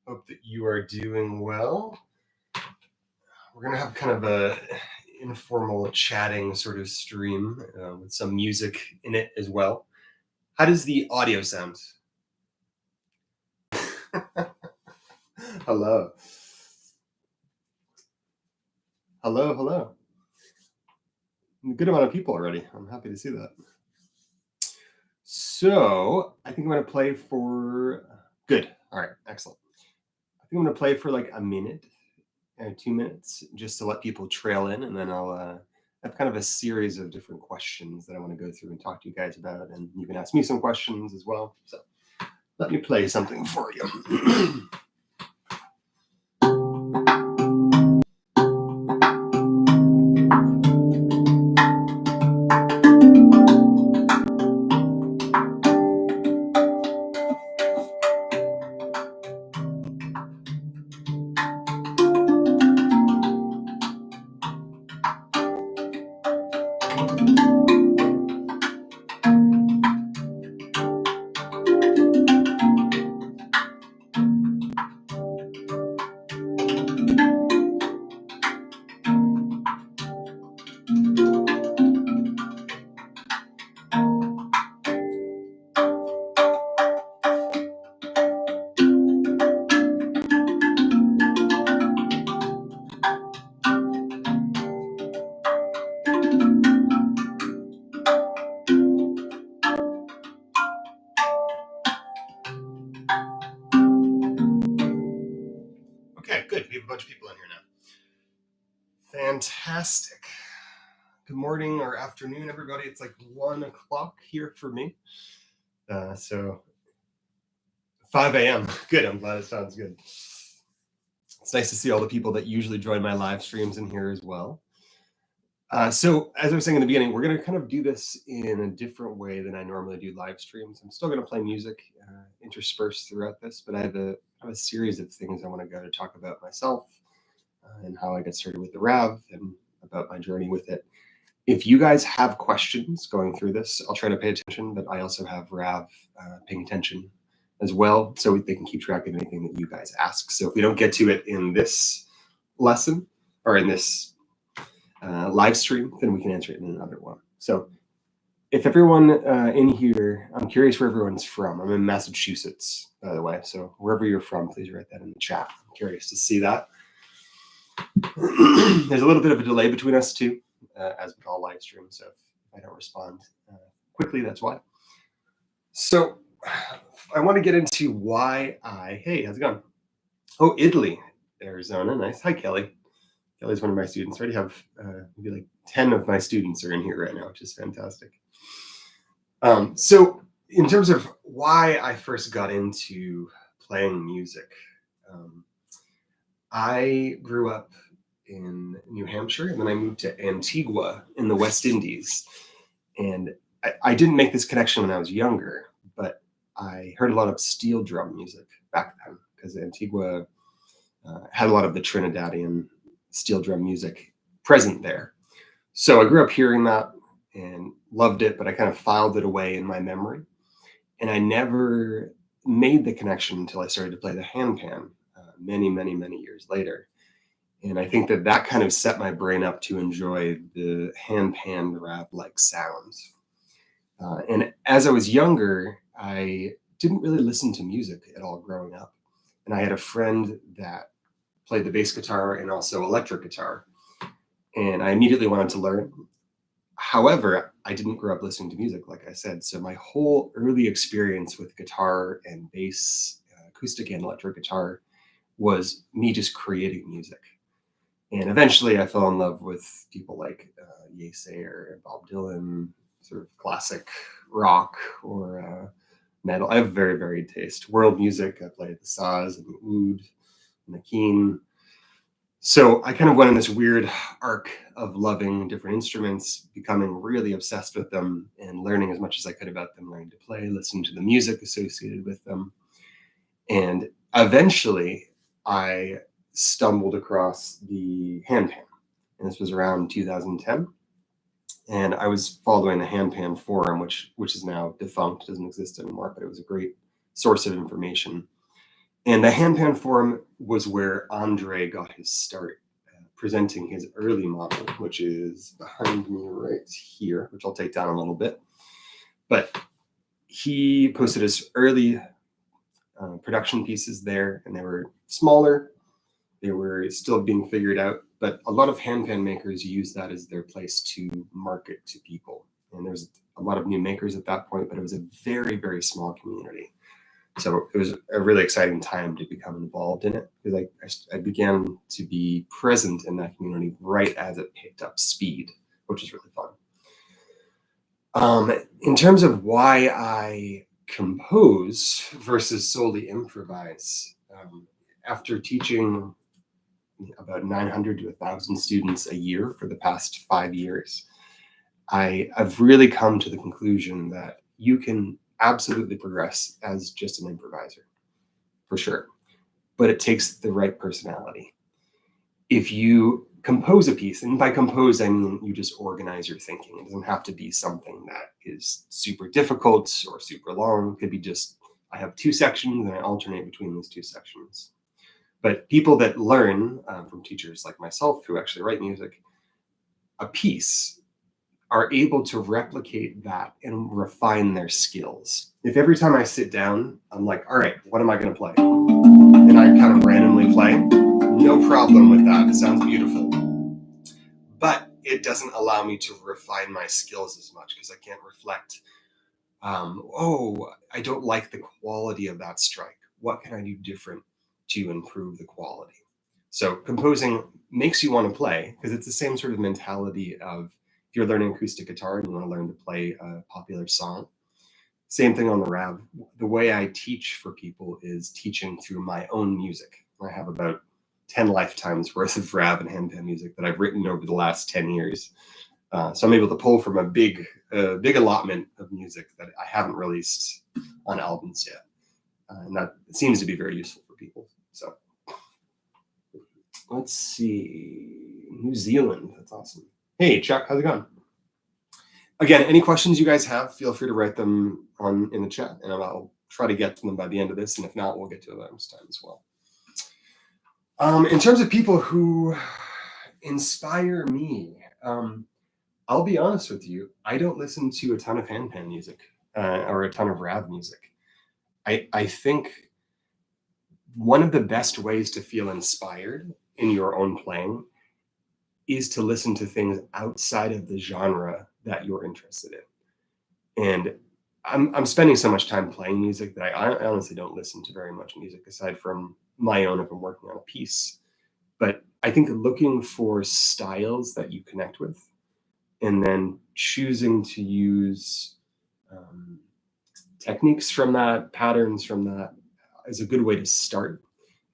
Hope that you are doing well. We're going to have kind of a informal chatting sort of stream with some music in it as well. How does the audio sound? Hello. Hello. A good amount of people already. I'm happy to see that. So I think I'm going to play for... Good. All right. Excellent. I think I'm going to play for like a minute or 2 minutes just to let people trail in, and then I'll have kind of a series of different questions that I want to go through and talk to you guys about, and you can ask me some questions as well. So let me play something for you. Okay, good. We have a bunch of people in here now. Fantastic. Good morning or afternoon, everybody. It's like 1 o'clock here for me. So 5 a.m. Good. I'm glad it sounds good. It's nice to see all the people that usually join my live streams in here as well. So as I was saying in the beginning, we're going to kind of do this in a different way than I normally do live streams. I'm still going to play music interspersed throughout this, but I have a series of things I want to go to talk about myself and how I got started with the Rav and about my journey with it. If you guys have questions going through this, I'll try to pay attention, but I also have Rav paying attention as well, so they can keep track of anything that you guys ask. So if we don't get to it in this lesson or in this live stream, then we can answer it in another one. So if everyone in here, I'm curious where everyone's from. I'm in Massachusetts, by the way. So wherever you're from, please write that in the chat. I'm curious to see that. There's a little bit of a delay between us too, as with all live streams. So if I don't respond quickly, that's why. So I want to get into why hey, how's it going? Oh, Italy, Arizona. Nice. Hi, Kelly. Kelly's one of my students. I already have maybe like 10 of my students are in here right now, which is fantastic. So in terms of why I first got into playing music, I grew up in New Hampshire, and then I moved to Antigua in the West Indies. And I didn't make this connection when I was younger, but I heard a lot of steel drum music back then because Antigua had a lot of the Trinidadian steel drum music present there. So I grew up hearing that and loved it, but I kind of filed it away in my memory. And I never made the connection until I started to play the handpan many years later. And I think that kind of set my brain up to enjoy the handpan Rav-like sounds. And as I was younger, I didn't really listen to music at all growing up. And I had a friend that played the bass guitar and also electric guitar. And I immediately wanted to learn. However, I didn't grow up listening to music, like I said. So my whole early experience with guitar and bass, acoustic and electric guitar, was me just creating music. And eventually I fell in love with people like Ye Sayer, Bob Dylan, sort of classic rock or metal. I have very varied taste. World music, I played the saz and the oud and the keen. So I kind of went on this weird arc of loving different instruments, becoming really obsessed with them and learning as much as I could about them, learning to play, listening to the music associated with them. And eventually I stumbled across the handpan, and this was around 2010. And I was following the handpan forum, which is now defunct, doesn't exist anymore, but it was a great source of information. And the handpan forum was where Andre got his start, presenting his early model, which is behind me right here, which I'll take down a little bit. But he posted his early production pieces there, and they were smaller. They were still being figured out, but a lot of handpan makers use that as their place to market to people. And there's a lot of new makers at that point, but it was a very, very small community. So it was a really exciting time to become involved in it, because I began to be present in that community right as it picked up speed, which was really fun. In terms of why I compose versus solely improvise, after teaching about 900 to 1,000 students a year for the past 5 years, I've really come to the conclusion that you can absolutely progress as just an improviser, for sure, but it takes the right personality. If you compose a piece, and by compose I mean you just organize your thinking. It doesn't have to be something that is super difficult or super long. It could be just, I have 2 sections and I alternate between these 2 sections. But people that learn from teachers like myself who actually write music, a piece, are able to replicate that and refine their skills. If every time I sit down, I'm like, all right, what am I going to play? And I kind of randomly play, no problem with that. It sounds beautiful. But it doesn't allow me to refine my skills as much, because I can't reflect, oh, I don't like the quality of that strike. What can I do different to improve the quality? So composing makes you want to play, because it's the same sort of mentality of, if you're learning acoustic guitar and you want to learn to play a popular song, same thing on the Rav. The way I teach for people is teaching through my own music. I have about 10 lifetimes worth of Rav and handpan music that I've written over the last 10 years. So I'm able to pull from a big allotment of music that I haven't released on albums yet. And that seems to be very useful for people. So let's see. New Zealand. That's awesome. Hey, Chuck, how's it going? Again, any questions you guys have, feel free to write them in the chat, and I'll try to get to them by the end of this. And if not, we'll get to them next time as well. In terms of people who inspire me, I'll be honest with you, I don't listen to a ton of handpan music or a ton of Rav music. I think one of the best ways to feel inspired in your own playing is to listen to things outside of the genre that you're interested in. And I'm spending so much time playing music that I honestly don't listen to very much music aside from my own if I'm working on a piece. But I think looking for styles that you connect with, and then choosing to use techniques from that, patterns from that, is a good way to start.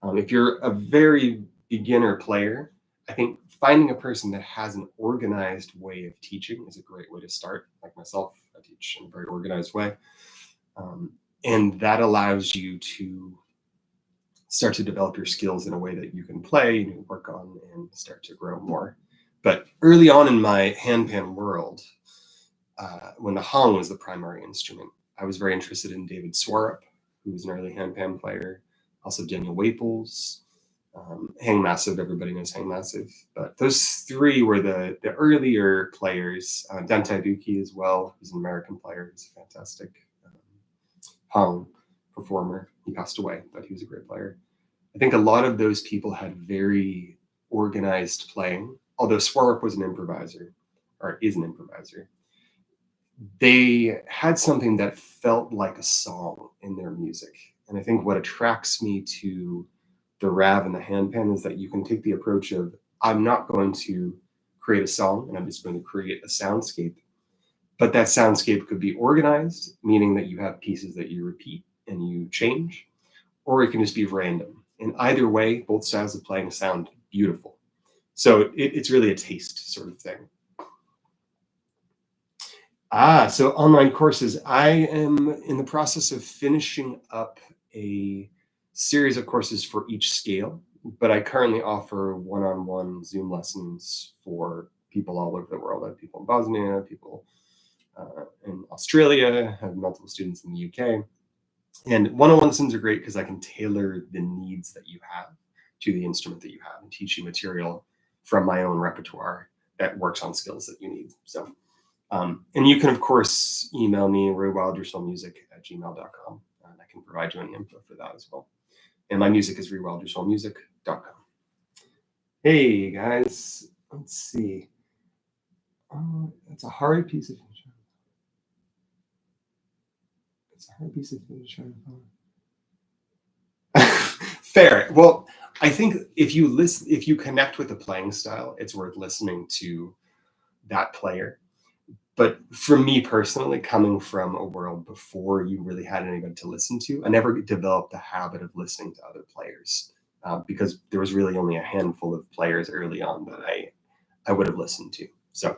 If you're a very beginner player, I think finding a person that has an organized way of teaching is a great way to start. Like myself, I teach in a very organized way. And that allows you to start to develop your skills in a way that you can play and work on and start to grow more. But early on in my handpan world, when the hong was the primary instrument, I was very interested in David Swarup, who was an early handpan player, also Daniel Waples, Hang Massive, everybody knows Hang Massive. But those 3 were the earlier players. Dante Buki as well, who's an American player. He's a fantastic hong performer. He passed away, but he was a great player. I think a lot of those people had very organized playing, although Swarup was an improviser, or is an improviser. They had something that felt like a song in their music. And I think what attracts me to the Rav and the handpan is that you can take the approach of, I'm not going to create a song and I'm just going to create a soundscape. But that soundscape could be organized, meaning that you have pieces that you repeat and you change, or it can just be random. And either way, both styles of playing sound beautiful. So it's really a taste sort of thing. So online courses. I am in the process of finishing up a series of courses for each scale, but I currently offer one-on-one Zoom lessons for people all over the world. I have people in Bosnia, people in Australia, I have multiple students in the UK. And one-on-one lessons are great because I can tailor the needs that you have to the instrument that you have and teach you material from my own repertoire that works on skills that you need. So, and you can, of course, email me, rewildyoursoulmusic@gmail.com, and I can provide you any info for that as well. And my music is rewildyoursoulmusic.com. Hey, guys. Let's see. It's a hard piece of... It's a hard piece of Fair. Well, I think if you connect with the playing style, it's worth listening to that player. But for me personally, coming from a world before you really had anybody to listen to, I never developed the habit of listening to other players because there was really only a handful of players early on that I would have listened to. So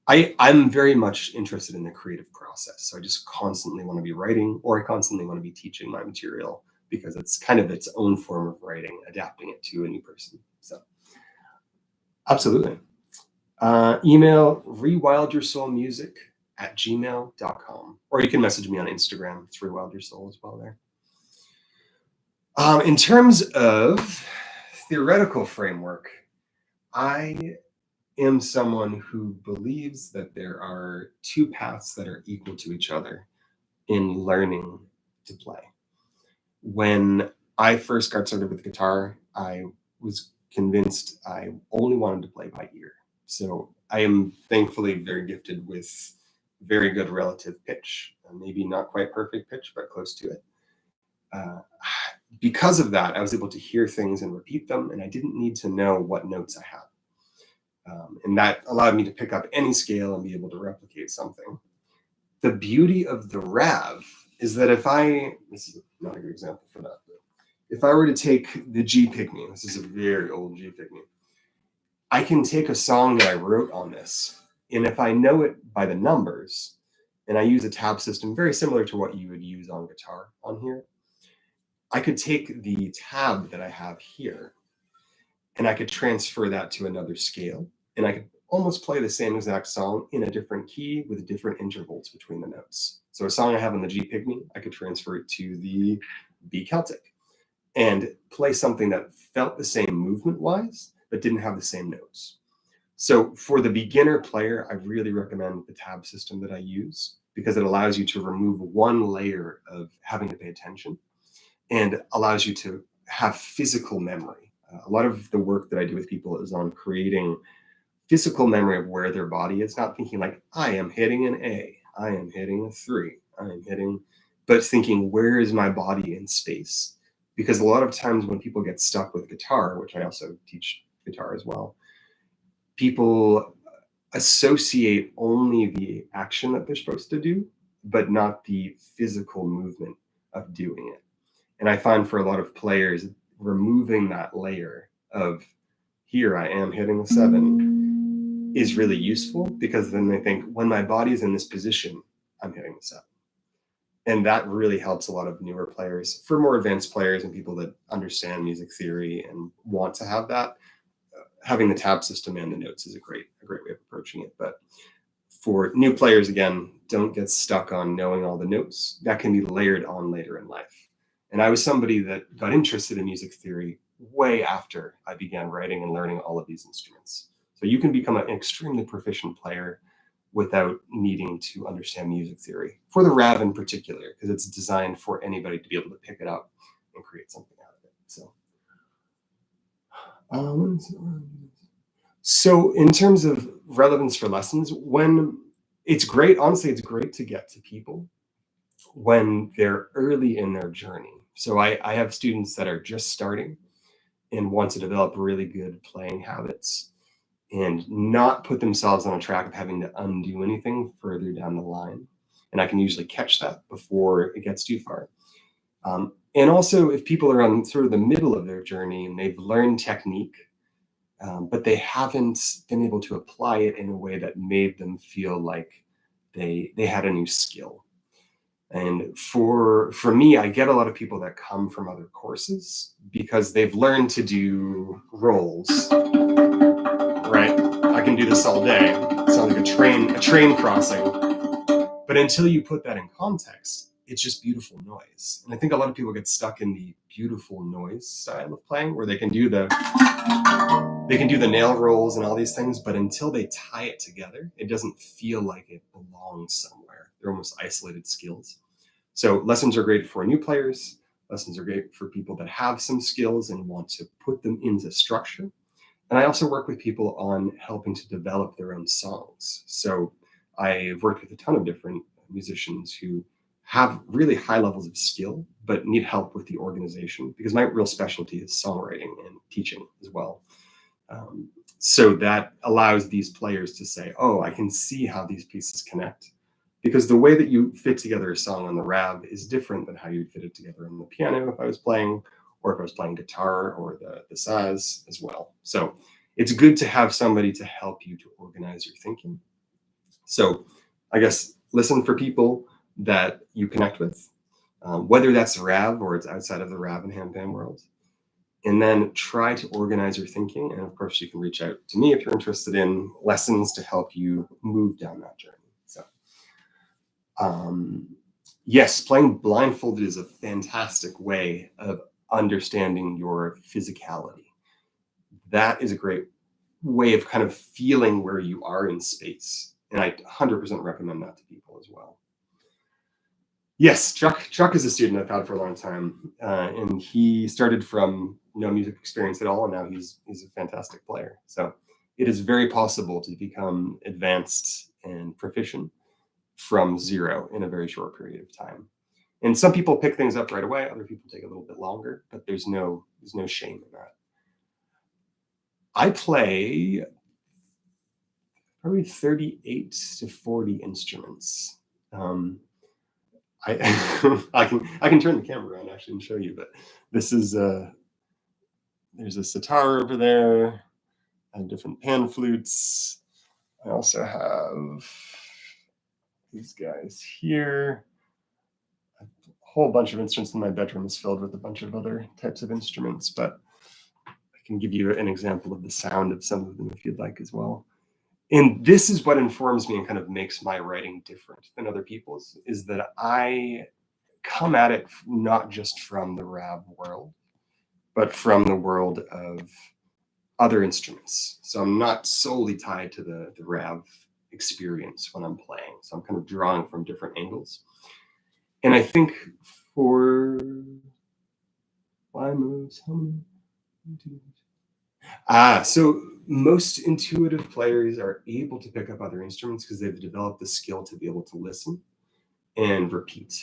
I'm very much interested in the creative process. So I just constantly want to be writing, or I constantly want to be teaching my material because it's kind of its own form of writing, adapting it to a new person. So absolutely. Email rewildyoursoulmusic@gmail.com, or you can message me on Instagram. It's rewildyoursoul as well there. In terms of theoretical framework, I am someone who believes that there are two paths that are equal to each other in learning to play. When I first got started with guitar, I was convinced I only wanted to play by ear. So I am thankfully very gifted with very good relative pitch, maybe not quite perfect pitch, but close to it. Because of that, I was able to hear things and repeat them, and I didn't need to know what notes I had. And that allowed me to pick up any scale and be able to replicate something. The beauty of the Rav is that this is not a good example for that, but if I were to take the G Pygmy, this is a very old G Pygmy, I can take a song that I wrote on this, and if I know it by the numbers, and I use a tab system very similar to what you would use on guitar on here, I could take the tab that I have here, and I could transfer that to another scale, and I could almost play the same exact song in a different key with different intervals between the notes. So a song I have on the G Pygmy, I could transfer it to the B Celtic and play something that felt the same movement-wise, but didn't have the same notes. So for the beginner player, I really recommend the tab system that I use because it allows you to remove one layer of having to pay attention and allows you to have physical memory. A lot of the work that I do with people is on creating physical memory of where their body is, not thinking like, I am hitting an A, I am hitting a 3, I am hitting, but thinking, where is my body in space? Because a lot of times when people get stuck with guitar, which I also teach guitar as well, people associate only the action that they're supposed to do, but not the physical movement of doing it. And I find for a lot of players, removing that layer of here I am hitting a 7 is really useful because then they think when my body's in this position, I'm hitting the 7. And that really helps a lot of newer players. For more advanced players and people that understand music theory and want to have that, having the tab system and the notes is a great way of approaching it. But for new players, again, don't get stuck on knowing all the notes. That can be layered on later in life. And I was somebody that got interested in music theory way after I began writing and learning all of these instruments. So you can become an extremely proficient player without needing to understand music theory, for the Rav in particular, because it's designed for anybody to be able to pick it up and create something out of it. So in terms of relevance for lessons, when it's great, honestly, it's great to get to people when they're early in their journey. So I have students that are just starting and want to develop really good playing habits and not put themselves on a track of having to undo anything further down the line. And I can usually catch that before it gets too far. And also if people are on sort of the middle of their journey and they've learned technique, but they haven't been able to apply it in a way that made them feel like they had a new skill. And for me, I get a lot of people that come from other courses because they've learned to do rolls, right? I can do this all day. It sounds like a train crossing. But until you put that in context, it's just beautiful noise. And I think a lot of people get stuck in the beautiful noise style of playing, where they can do the nail rolls and all these things, but until they tie it together, it doesn't feel like it belongs somewhere. They're almost isolated skills. So lessons are great for new players. Lessons are great for people that have some skills and want to put them into structure. And I also work with people on helping to develop their own songs. So I've worked with a ton of different musicians who have really high levels of skill, but need help with the organization, because my real specialty is songwriting and teaching as well. So that allows these players to say, oh, I can see how these pieces connect. Because the way that you fit together a song on the Rav is different than how you'd fit it together on the piano if I was playing, or if I was playing guitar, or the saz as well. So it's good to have somebody to help you to organize your thinking. So I guess listen for people that you connect with, whether that's Rav or it's outside of the Rav and handpan world. And then try to organize your thinking. And of course, you can reach out to me if you're interested in lessons to help you move down that journey. So, yes, playing blindfolded is a fantastic way of understanding your physicality. That is a great way of kind of feeling where you are in space. And I 100% recommend that to people as well. Yes, Chuck is a student I've had for a long time, and he started from no music experience at all, and now he's a fantastic player. So it is very possible to become advanced and proficient from zero in a very short period of time. And some people pick things up right away, other people take a little bit longer, but there's no shame in that. I play probably 38 to 40 instruments. I can turn the camera around actually and show you, but this is there's a sitar over there and different pan flutes. I also have these guys here. A whole bunch of instruments in my bedroom is filled with a bunch of other types of instruments, but I can give you an example of the sound of some of them if you'd like as well. And this is what informs me and kind of makes my writing different than other people's, is that I come at it not just from the Rav world, but from the world of other instruments. So I'm not solely tied to the Rav experience when I'm playing. So I'm kind of drawing from different angles. And I think for why moves, how many? So most intuitive players are able to pick up other instruments because they've developed the skill to be able to listen and repeat.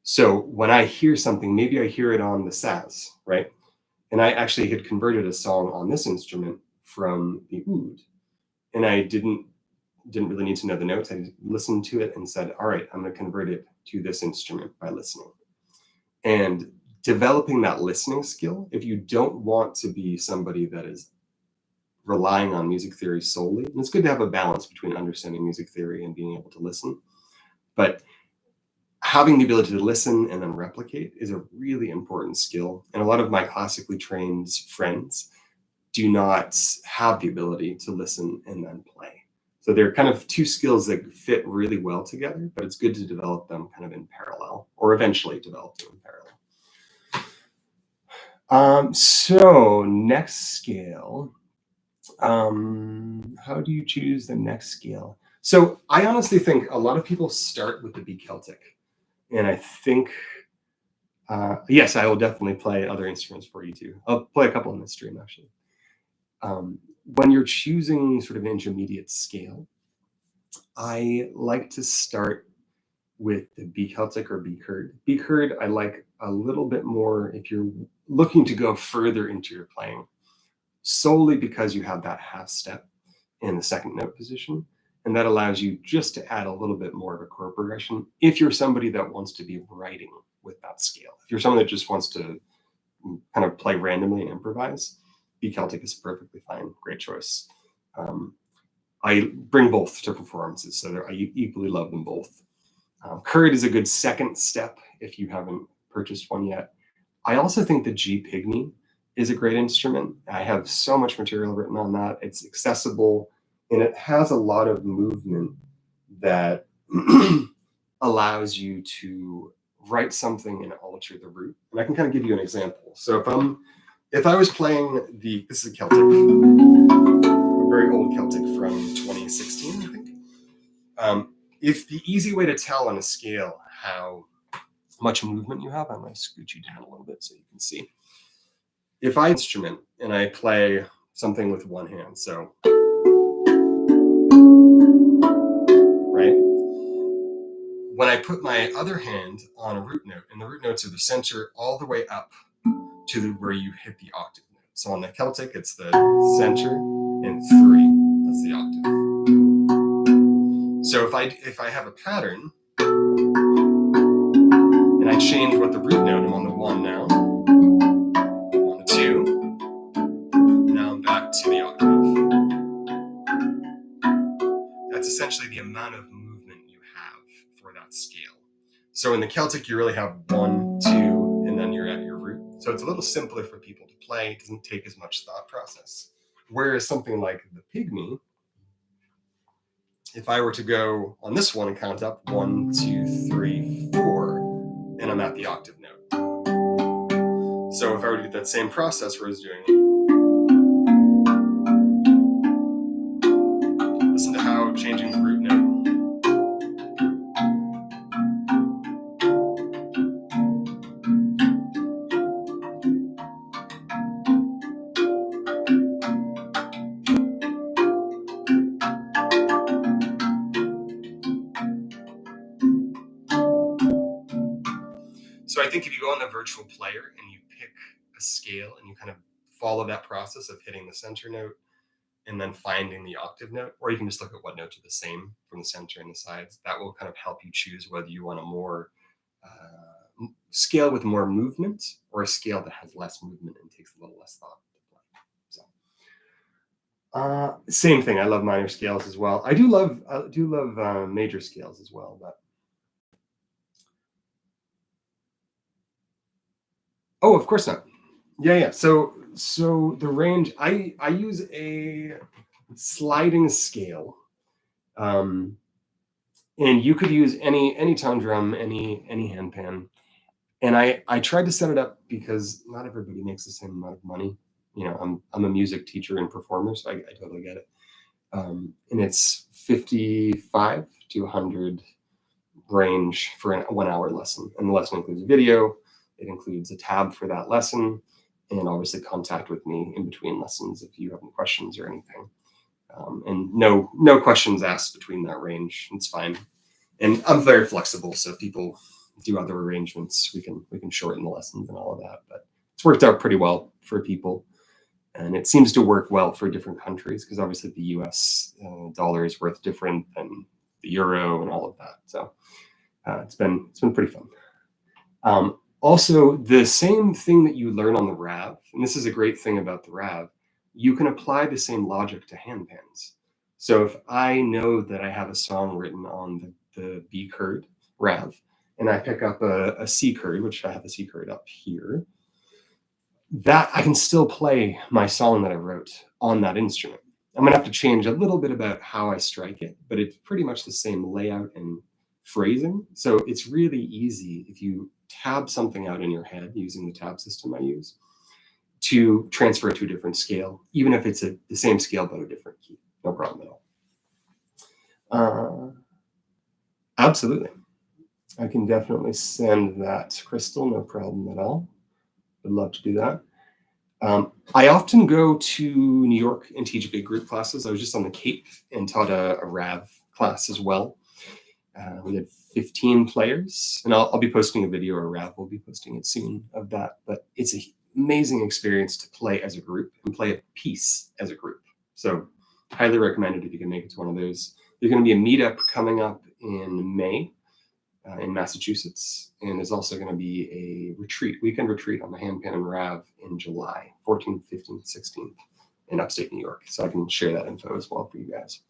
So when I hear something, maybe I hear it on the saz, right? And I actually had converted a song on this instrument from the oud, and I didn't really need to know the notes. I listened to it and said, all right, I'm going to convert it to this instrument by listening. And developing that listening skill, if you don't want to be somebody that is relying on music theory solely, and it's good to have a balance between understanding music theory and being able to listen, but having the ability to listen and then replicate is a really important skill. And a lot of my classically trained friends do not have the ability to listen and then play. So they're kind of two skills that fit really well together, but it's good to develop them kind of in parallel, or eventually develop them in parallel. So next scale, how do you choose the next scale? So I honestly think a lot of people start with the B Celtic. And I think, yes, I will definitely play other instruments for you too. I'll play a couple in this stream actually. When you're choosing sort of an intermediate scale, I like to start with the B Celtic or B Kurd. B Kurd I like a little bit more if you're looking to go further into your playing, solely because you have that half step in the second note position. And that allows you just to add a little bit more of a chord progression if you're somebody that wants to be writing with that scale. If you're someone that just wants to kind of play randomly and improvise, B Celtic is perfectly fine. Great choice. I bring both to performances, so I equally love them both. Kurd is a good second step if you haven't purchased one yet. I also think the G Pygmy is a great instrument. I have so much material written on that. It's accessible, and it has a lot of movement that allows you to write something and alter the root. And I can kind of give you an example. So if I was playing this is a Celtic, a very old Celtic from 2016, I think. If the easy way to tell on a scale how much movement you have, I'm going to scoot you down a little bit so you can see. If I instrument and I play something with one hand, so right, when I put my other hand on a root note, and the root notes are the center all the way up to where you hit the octave note. So on the Celtic, it's the center and 3. That's the octave. So if I have a pattern and I change what the root note, I'm on the 1 now, I'm on the 2, now I'm back to the octave. That's essentially the amount of movement you have for that scale. So in the Celtic, you really have 1, 2, and then you're at your root. So it's a little simpler for people to play. It doesn't take as much thought process. Whereas something like the Pygmy, if I were to go on this one and count up 1, 2, 3, 4, and I'm at the octave note. So if I were to do that same process where I was doing, listen to how changing the root note. So I think if you go on the virtual player and you pick a scale and you kind of follow that process of hitting the center note and then finding the octave note, or you can just look at what notes are the same from the center and the sides, that will kind of help you choose whether you want a more scale with more movement or a scale that has less movement and takes a little less thought to play. So same thing. I love minor scales as well. I do love major scales as well, but oh, of course not. Yeah. So the range, I use a sliding scale, and you could use any tone drum, any handpan. And I tried to set it up because not everybody makes the same amount of money. You know, I'm a music teacher and performer, so I totally get it. And it's 55 to 100 range for a 1 hour lesson, and the lesson includes a video. It includes a tab for that lesson, and obviously contact with me in between lessons if you have any questions or anything. And no questions asked between that range. It's fine. And I'm very flexible, so if people do other arrangements, we can shorten the lessons and all of that. But it's worked out pretty well for people, and it seems to work well for different countries because obviously the U.S. Dollar is worth different than the euro and all of that. So it's been pretty fun. Also, the same thing that you learn on the Rav, and this is a great thing about the Rav, you can apply the same logic to handpans. So if I know that I have a song written on the B chord Rav, and I pick up a C chord, which I have a C chord up here, that I can still play my song that I wrote on that instrument. I'm gonna have to change a little bit about how I strike it, but it's pretty much the same layout and phrasing. So it's really easy if you tab something out in your head using the tab system I use to transfer it to a different scale, even if it's the same scale but a different key. No problem at all. Absolutely. I can definitely send that, Crystal, no problem at all. Would love to do that. I often go to New York and teach big group classes. I was just on the Cape and taught a Rav class as well. We had 15 players, and I'll be posting a video, or Rav will be posting it soon, of that. But it's an amazing experience to play as a group and play a piece as a group. So highly recommended if you can make it to one of those. There's going to be a meetup coming up in May in Massachusetts, and there's also going to be a weekend retreat on the handpan and Rav in July, 14th, 15th, 16th in upstate New York. So I can share that info as well for you guys.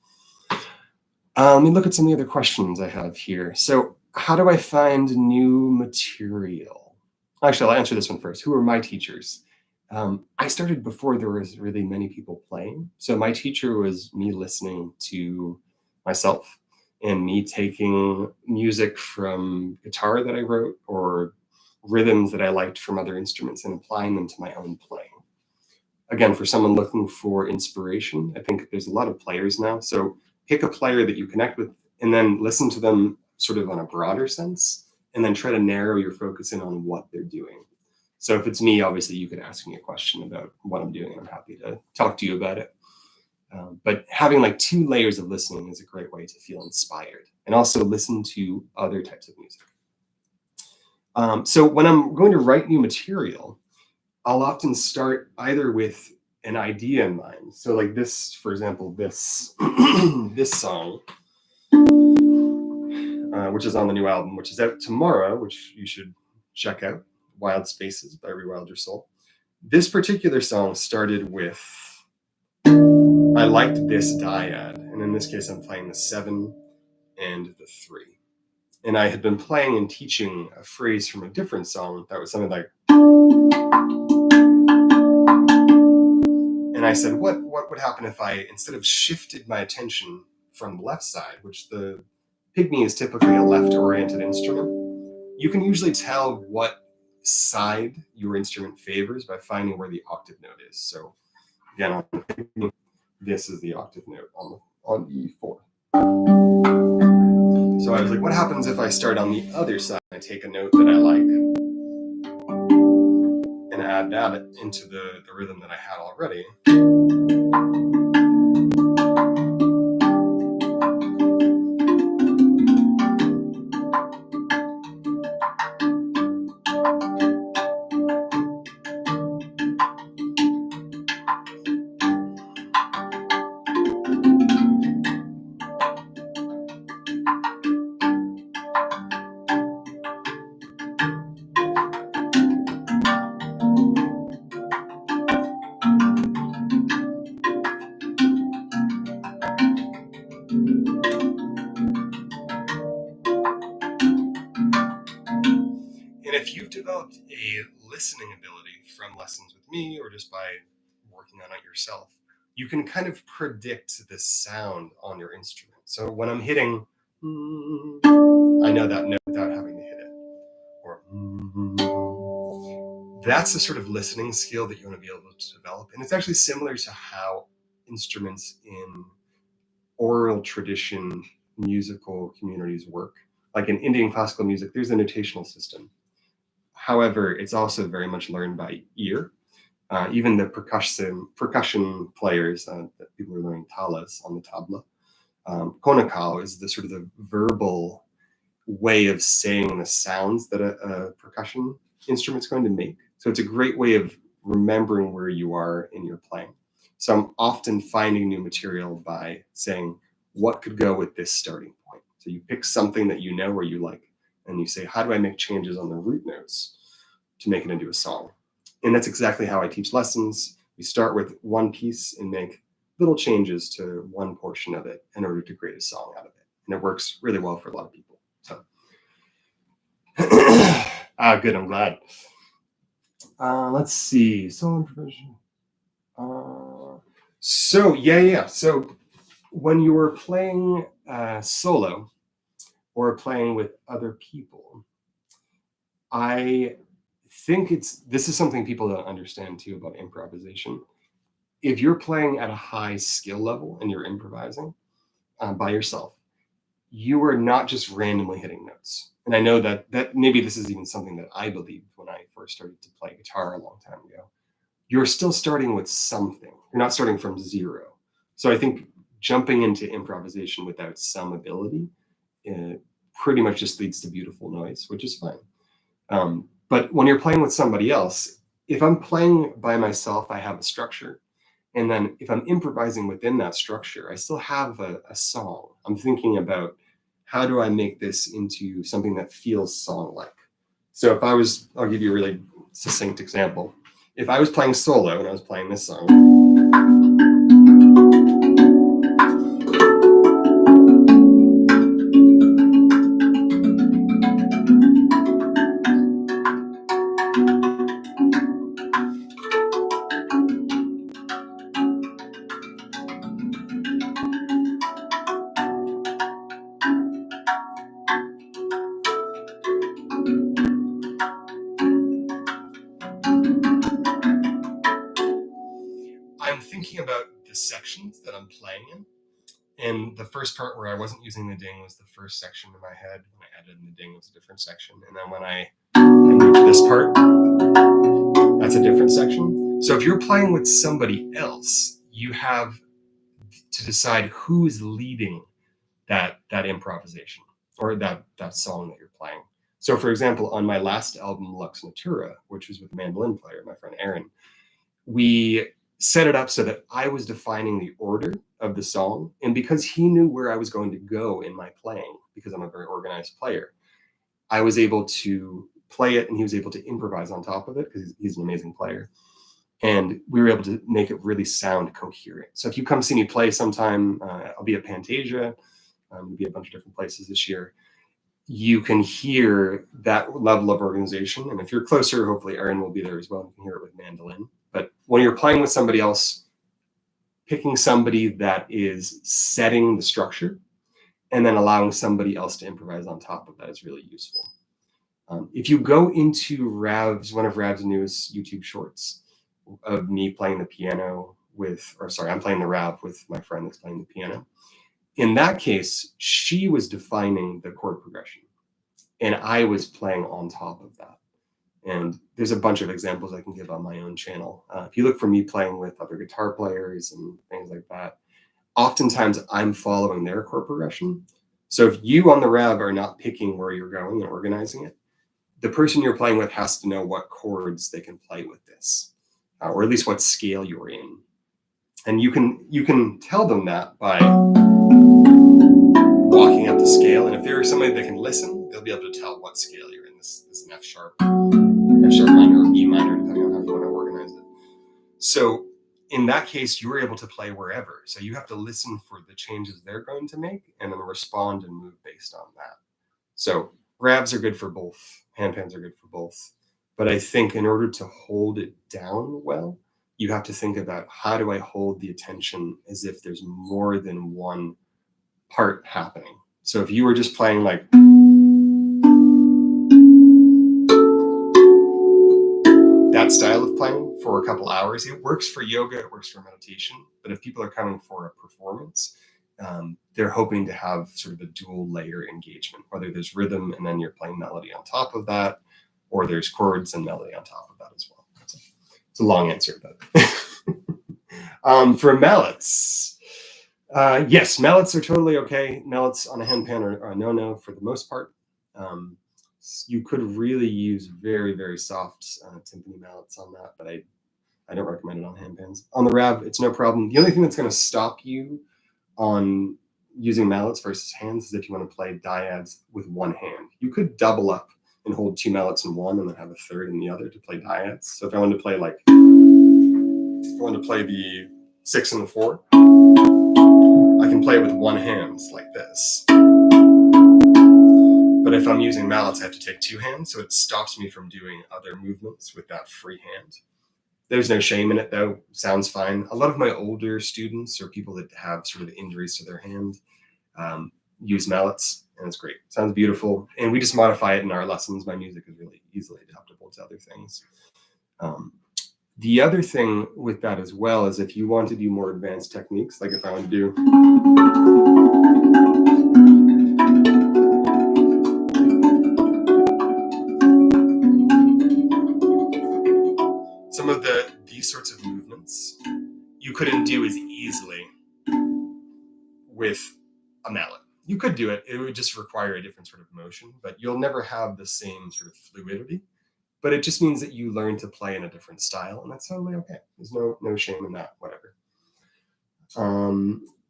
Let me look at some of the other questions I have here. So how do I find new material? Actually, I'll answer this one first. Who are my teachers? I started before there was really many people playing. So my teacher was me listening to myself and me taking music from guitar that I wrote or rhythms that I liked from other instruments and applying them to my own playing. Again, for someone looking for inspiration, I think there's a lot of players now. So pick a player that you connect with and then listen to them sort of on a broader sense, and then try to narrow your focus in on what they're doing. So if it's me, obviously you could ask me a question about what I'm doing, and I'm happy to talk to you about it. But having like 2 layers of listening is a great way to feel inspired and also listen to other types of music. So when I'm going to write new material, I'll often start either with an idea in mind. So like this, for example, this this song, which is on the new album, which is out tomorrow, which you should check out, Wild Spaces by Rewildyoursoul. This particular song started with, I liked this dyad, and in this case I'm playing the 7 and the 3. And I had been playing and teaching a phrase from a different song that was something like, and I said, what would happen if I, instead of shifted my attention from the left side, which the pygmy is typically a left-oriented instrument, you can usually tell what side your instrument favors by finding where the octave note is. So again, on the pygmy, this is the octave note on E4. So I was like, what happens if I start on the other side and I take a note that I like and add that into the rhythm that I had already? And if you've developed a listening ability from lessons with me or just by working on it yourself, you can kind of predict the sound on your instrument. So when I'm hitting, I know that note without having to hit it. Or that's the sort of listening skill that you want to be able to develop. And it's actually similar to how instruments in oral tradition musical communities work. Like in Indian classical music, there's a notational system. However, it's also very much learned by ear. Even the percussion players, that people are learning talas on the tabla. Konakal is the sort of the verbal way of saying the sounds that a percussion instrument's going to make. So it's a great way of remembering where you are in your playing. So I'm often finding new material by saying, what could go with this starting point? So you pick something that you know or you like, and you say, how do I make changes on the root notes to make it into a song? And that's exactly how I teach lessons. We start with one piece and make little changes to one portion of it in order to create a song out of it. And it works really well for a lot of people. So, good, I'm glad. Let's see. Solo improvisation. So when you were playing solo or playing with other people, I think this is something people don't understand too about improvisation. If you're playing at a high skill level and you're improvising by yourself, you are not just randomly hitting notes. And I know that maybe this is even something that I believed when I first started to play guitar a long time ago. You're still starting with something. You're not starting from zero. So I think jumping into improvisation without some ability pretty much just leads to beautiful noise, which is fine. But when you're playing with somebody else, if I'm playing by myself, I have a structure. And then if I'm improvising within that structure, I still have a song. I'm thinking about, how do I make this into something that feels song-like? So I'll give you a really succinct example. If I was playing solo and I was playing this song, I'm thinking about the sections that I'm playing in. And the first part where I wasn't using the ding was the first section in my head. When I added in the ding, it was a different section. And then when I moved to this part, that's a different section. So if you're playing with somebody else, you have to decide who is leading that improvisation or that song that you're playing. So for example, on my last album, Lux Natura, which was with a mandolin player, my friend Aaron, we set it up so that I was defining the order of the song. And because he knew where I was going to go in my playing, because I'm a very organized player, I was able to play it and he was able to improvise on top of it because he's an amazing player. And we were able to make it really sound coherent. So if you come see me play sometime, I'll be at Pantasia, I'll be at a bunch of different places this year. You can hear that level of organization. And if you're closer, hopefully Aaron will be there as well. You can hear it with mandolin. But when you're playing with somebody else, picking somebody that is setting the structure and then allowing somebody else to improvise on top of that is really useful. If you go into one of Rav's newest YouTube shorts of me playing the piano I'm playing the Rav with my friend that's playing the piano. In that case, she was defining the chord progression and I was playing on top of that. And there's a bunch of examples I can give on my own channel. If you look for me playing with other guitar players and things like that, oftentimes I'm following their chord progression. So if you on the Rav are not picking where you're going and organizing it, the person you're playing with has to know what chords they can play with this, or at least what scale you're in. And you can tell them that by walking up the scale. And if there is somebody that can listen, they'll be able to tell what scale you're in. This is an F sharp minor or E minor, depending on how you want to organize it. So in that case, you're able to play wherever. So you have to listen for the changes they're going to make and then respond and move based on that. So Ravs are good for both. Handpans are good for both. But I think in order to hold it down well, you have to think about how do I hold the attention as if there's more than one part happening. So if you were just playing like that style of playing for a couple hours, it works for yoga, it works for meditation. But if people are coming for a performance, they're hoping to have sort of a dual layer engagement, whether there's rhythm and then you're playing melody on top of that, or there's chords and melody on top of that as well. It's a long answer, but for mallets, yes, mallets are totally okay. Mallets on a handpan are a no-no for the most part. You could really use very, very soft timpani mallets on that, but I don't recommend it on handpans. On the Rav, it's no problem. The only thing that's going to stop you on using mallets versus hands is if you want to play dyads with one hand. You could double up and hold two mallets in one and then have a third in the other to play dyads. So if I wanted to play the 6 and the 4, I can play it with one hand like this. But if I'm using mallets, I have to take two hands, so it stops me from doing other movements with that free hand. There's no shame in it, though. Sounds fine. A lot of my older students or people that have sort of injuries to their hand use mallets, and it's great. Sounds beautiful. And we just modify it in our lessons. My music is really easily adaptable to other things. The other thing with that as well is if you want to do more advanced techniques, like if I want to do some of these sorts of movements, you couldn't do as easily with a mallet. You could do it. It would just require a different sort of motion, but you'll never have the same sort of fluidity. But it just means that you learn to play in a different style, and that's totally okay. There's no shame in that, whatever.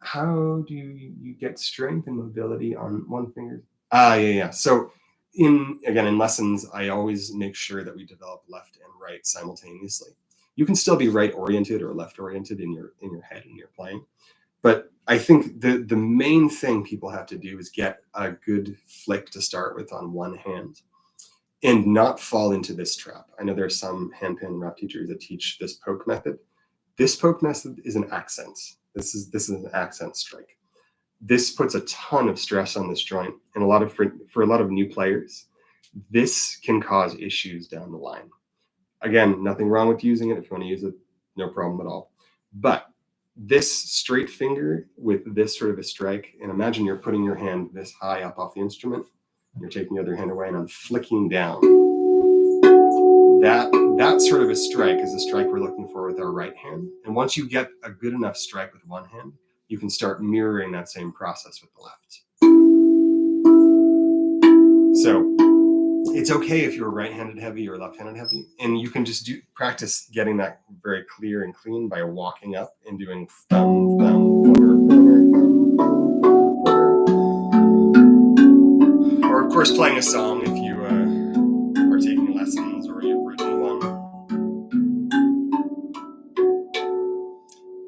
How do you get strength and mobility on one finger? Yeah. So in lessons, I always make sure that we develop left and right simultaneously. You can still be right oriented or left oriented in your head and your playing. But I think the main thing people have to do is get a good flick to start with on one hand and not fall into this trap. I know there are some handpan rap teachers that teach this poke method. This poke method is an accent. This is an accent strike. This puts a ton of stress on this joint, and for a lot of new players, this can cause issues down the line. Again, nothing wrong with using it. If you want to use it, no problem at all. But this straight finger with this sort of a strike, and imagine you're putting your hand this high up off the instrument, you're taking the other hand away, and I'm flicking down. That sort of a strike is the strike we're looking for with our right hand. And once you get a good enough strike with one hand, you can start mirroring that same process with the left. So it's okay if you're right-handed heavy or left-handed heavy, and you can just practice getting that very clear and clean by walking up and doing thumb, thumb, pointer, pointer, thumb, pointer. Or of course playing a song if you are taking lessons or you've written one.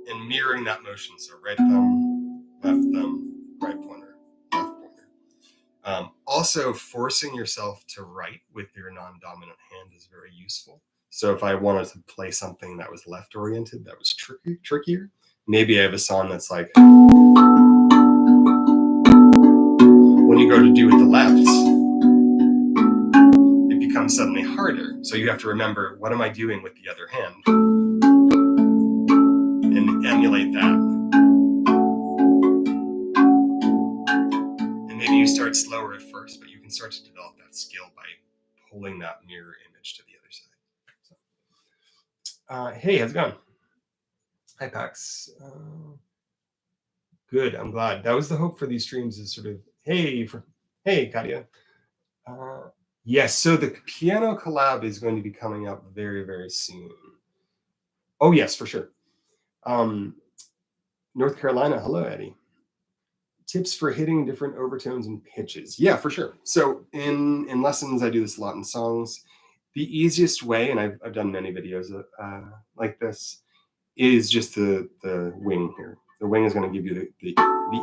And mirroring that motion, so right thumb, right pointer, left pointer. Also, forcing yourself to write with your non-dominant hand is very useful. So if I wanted to play something that was left-oriented, that was trickier, maybe I have a song that's like, when you go to do with the left, it becomes suddenly harder. So you have to remember, what am I doing with the other hand? And emulate that. And maybe you start slower at first, but you can start to develop that skill by pulling that mirror image to the other side. So, hey, how's it going? Hi, Pax. Good, I'm glad. That was the hope for these streams, is sort of, hey, Katia. Yes, so the piano collab is going to be coming up very, very soon. Oh, yes, for sure. North Carolina, hello, Eddie. Tips for hitting different overtones and pitches. Yeah, for sure. So in lessons, I do this a lot in songs. The easiest way, and I've done many videos like this, is just the wing here. The wing is going to give you the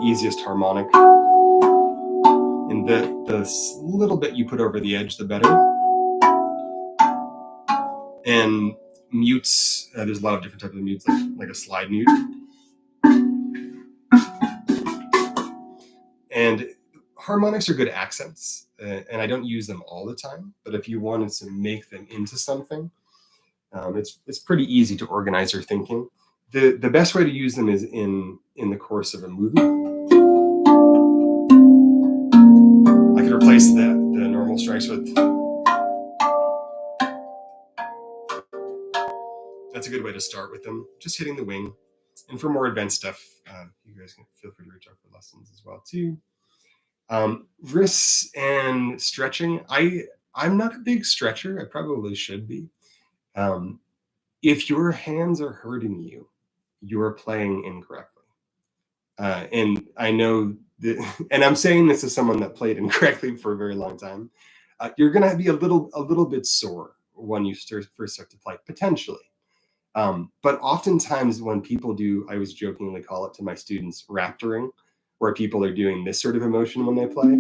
easiest harmonic. And the little bit you put over the edge, the better. And mutes, there's a lot of different types of mutes, like a slide mute. And harmonics are good accents, and I don't use them all the time, but if you wanted to make them into something, it's pretty easy to organize your thinking. The best way to use them is in the course of a movie. I could replace the normal strikes with. That's a good way to start with them, just hitting the wing. And for more advanced stuff, you guys can feel free to reach out for lessons as well too. Wrists and stretching. I'm not a big stretcher. I probably should be. If your hands are hurting you, you're playing incorrectly. And I know that, and I'm saying this as someone that played incorrectly for a very long time. You're going to be a little bit sore when you first start to play, potentially. But oftentimes when people do, I always jokingly call it to my students, raptoring, where people are doing this sort of emotion when they play.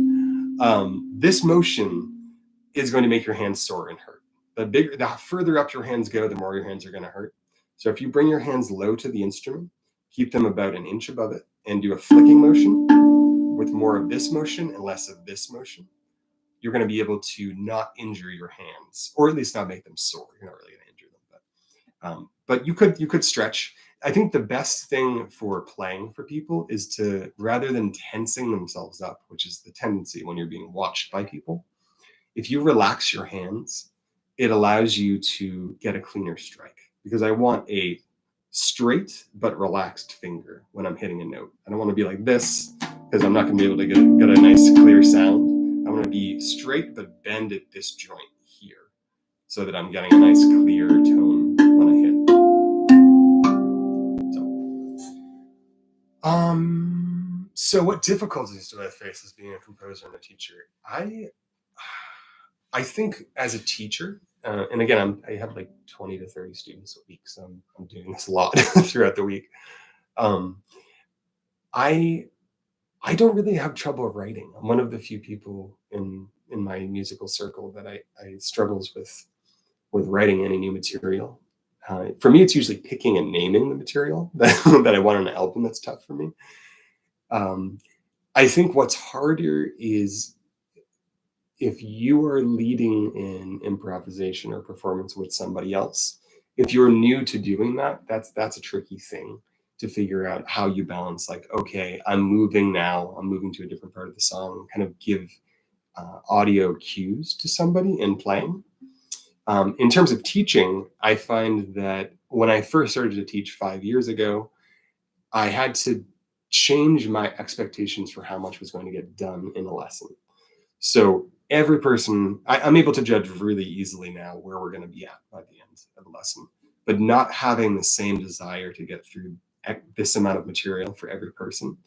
This motion is going to make your hands sore and hurt. The further up your hands go, the more your hands are going to hurt. So if you bring your hands low to the instrument, keep them about an inch above it, and do a flicking motion with more of this motion and less of this motion, you're going to be able to not injure your hands, or at least not make them sore. You're not really going to injure them, but you could stretch. I think the best thing for playing for people is to, rather than tensing themselves up, which is the tendency when you're being watched by people, if you relax your hands, it allows you to get a cleaner strike. Because I want a straight but relaxed finger when I'm hitting a note. I don't want to be like this, because I'm not going to be able to get a nice clear sound. I want to be straight but bend at this joint here, so that I'm getting a nice clear tone when I hit. So what difficulties do I face as being a composer and a teacher? I think as a teacher, and again, I have like 20 to 30 students a week, so I'm doing this a lot throughout the week. I don't really have trouble writing. I'm one of the few people in my musical circle that I struggles with writing any new material. For me, it's usually picking and naming the material that I want on an album that's tough for me. I think what's harder is if you are leading in improvisation or performance with somebody else, if you're new to doing that, that's a tricky thing to figure out how you balance. Like, okay, I'm moving now. I'm moving to a different part of the song. Kind of give audio cues to somebody in playing. In terms of teaching, I find that when I first started to teach 5 years ago, I had to change my expectations for how much was going to get done in a lesson. So every person, I'm able to judge really easily now where we're going to be at by the end of the lesson, but not having the same desire to get through this amount of material for every person